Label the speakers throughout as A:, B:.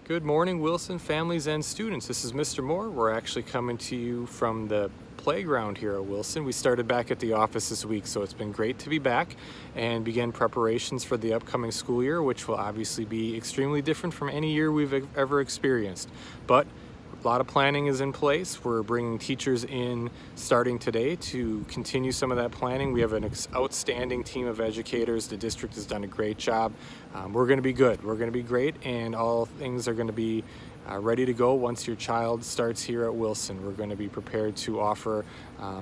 A: Good morning, Wilson families and students. This is Mr. Moore. We're actually coming to you from the playground here at Wilson. We started back at the office this week, so it's been great to be back and begin preparations for the upcoming school year, which will obviously be extremely different from any year we've ever experienced. But a lot of planning is in place. We're bringing teachers in starting today to continue some of that planning. We have an outstanding team of educators. The district has done a great job. We're going to be good. We're going to be great, and all things are going to be ready to go once your child starts here at Wilson. We're going to be prepared to offer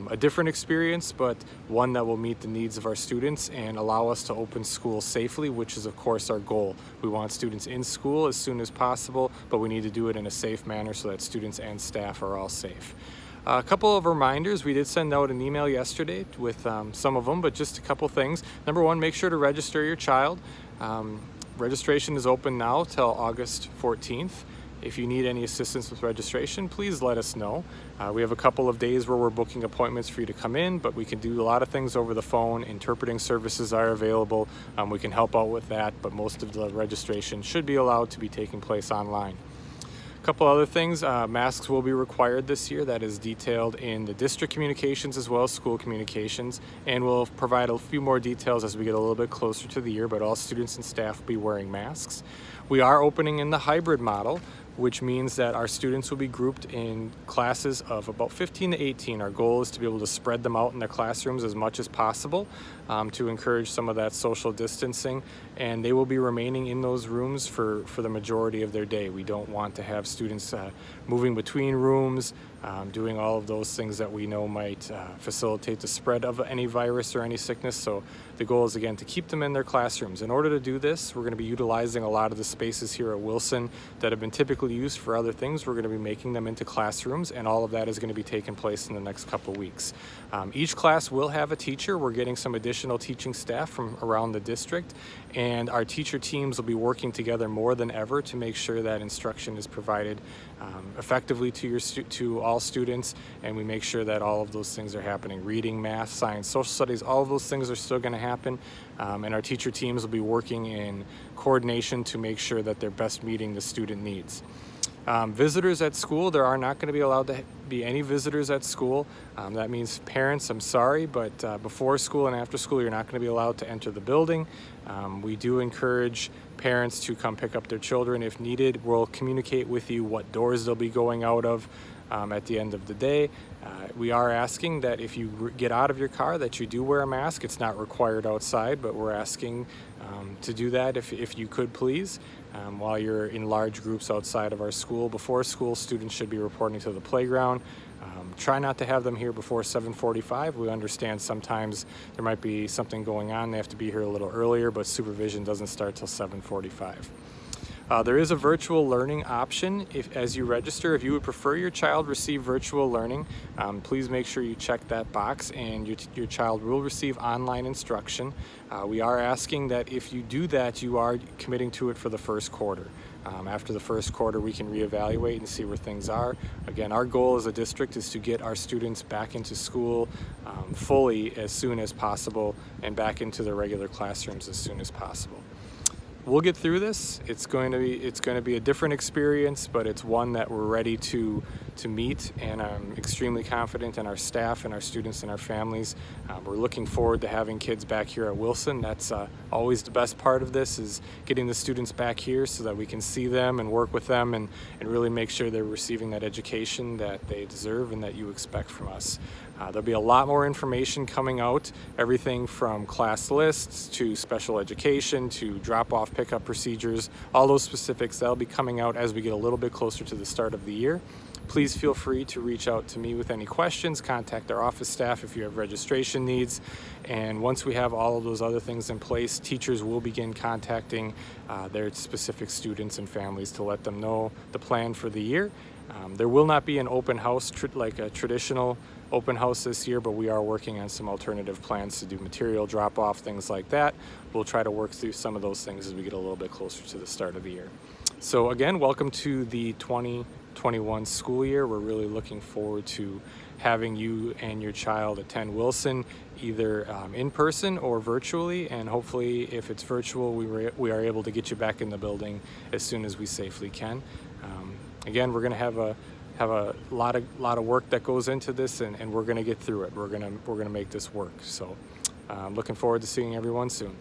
A: a different experience, but one that will meet the needs of our students and allow us to open school safely, which is of course our goal. We want students in school as soon as possible, but we need to do it in a safe manner so that students and staff are all safe. A couple of reminders. We did send out an email yesterday with some of them, but just a couple things. Number one, make sure to register your child. Registration is open now till August 14th. If you need any assistance with registration, please let us know. We have a couple of days where we're booking appointments for you to come in, but we can do a lot of things over the phone. Interpreting services are available. We can help out with that, but most of the registration should be allowed to be taking place online. A couple other things, masks will be required this year. That is detailed in the district communications as well as school communications, and we'll provide a few more details as we get a little bit closer to the year, but all students and staff will be wearing masks. We are opening in the hybrid model, which means that our students will be grouped in classes of about 15 to 18. Our goal is to be able to spread them out in their classrooms as much as possible to encourage some of that social distancing, and they will be remaining in those rooms for the majority of their day. We don't want to have students moving between rooms, doing all of those things that we know might facilitate the spread of any virus or any sickness. So the goal is, again, to keep them in their classrooms. In order to do this, we're going to be utilizing a lot of the spaces here at Wilson that have been typically used for other things. We're going to be making them into classrooms, and all of that is going to be taking place in the next couple weeks. Each class will have a teacher. We're getting some additional teaching staff from around the district, and our teacher teams will be working together more than ever to make sure that instruction is provided effectively to all students, and we make sure that all of those things are happening. Reading, math, science, social studies, all of those things are still going to happen, and our teacher teams will be working in coordination to make sure that they're best meeting the student needs. Visitors at school, there are not going to be allowed to be any visitors at school. That means parents, I'm sorry, but before school and after school, you're not going to be allowed to enter the building. We do encourage parents to come pick up their children if needed. We'll communicate with you what doors they'll be going out of at the end of the day. We are asking that if you get out of your car that you do wear a mask. It's not required outside, but we're asking to do that if you could please. While you're in large groups outside of our school. Before school, students should be reporting to the playground. Try not to have them here before 7:45. We understand sometimes there might be something going on. They have to be here a little earlier, but supervision doesn't start till 7:45. There is a virtual learning option as you register. If you would prefer your child receive virtual learning, please make sure you check that box, and your child will receive online instruction. We are asking that if you do that, you are committing to it for the first quarter. After the first quarter, we can reevaluate and see where things are. Again, our goal as a district is to get our students back into school fully as soon as possible and back into their regular classrooms as soon as possible. We'll get through this. It's going to be a different experience, but it's one that we're ready to meet, and I'm extremely confident in our staff and our students and our families. We're looking forward to having kids back here at Wilson. That's always the best part of this, is getting the students back here so that we can see them and work with them and really make sure they're receiving that education that they deserve and that you expect from us. There'll be a lot more information coming out, everything from class lists to special education to drop-off pickup procedures, all those specifics that'll be coming out as we get a little bit closer to the start of the year. Please feel free to reach out to me with any questions, contact our office staff if you have registration needs, and once we have all of those other things in place, teachers will begin contacting their specific students and families to let them know the plan for the year. There will not be an open house like a traditional open house this year, but we are working on some alternative plans to do material drop-off, things like that. We'll try to work through some of those things as we get a little bit closer to the start of the year. So again, welcome to the 2021 school year. We're really looking forward to having you and your child attend Wilson either in person or virtually, and hopefully if it's virtual, we are able to get you back in the building as soon as we safely can. Again, we're going to have a lot of work that goes into this, and we're going to get through it. We're going to make this work. So looking forward to seeing everyone soon.